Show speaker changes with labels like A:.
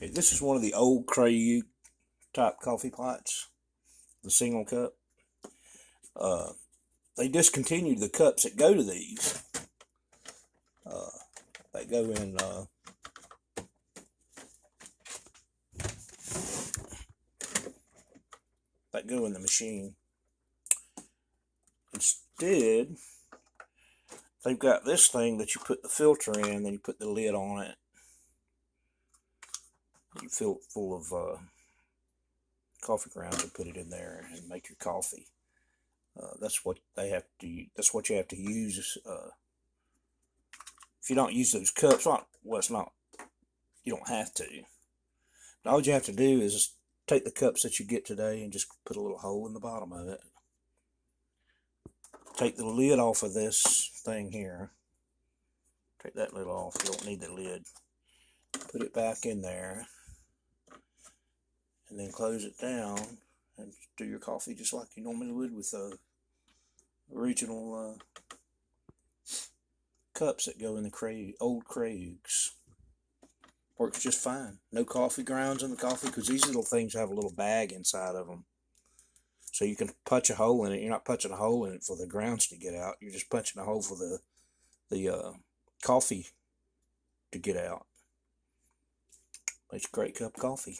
A: Okay, this is one of the old Keurig type coffee pots, the single cup. They discontinued the cups that go to these. Uh, they go in the machine. Instead, they've got this thing that you put the filter in, then you put the lid on it. You fill it full of coffee grounds and put it in there and make your coffee. That's what they have to. That's what you have to use. If you don't use those cups, well, it's not. You don't have to. All you have to do is take the cups that you get today and just put a little hole in the bottom of it. Take the lid off of this thing here. Take that lid off. You don't need the lid. Put it back in there. And then close it down and do your coffee just like you normally would with the original cups that go in the old Keurig. Works just fine. No coffee grounds in the coffee because these little things have a little bag inside of them. So you can punch a hole in it. You're not punching a hole in it for the grounds to get out. You're just punching a hole for the coffee to get out. Makes a great cup of coffee.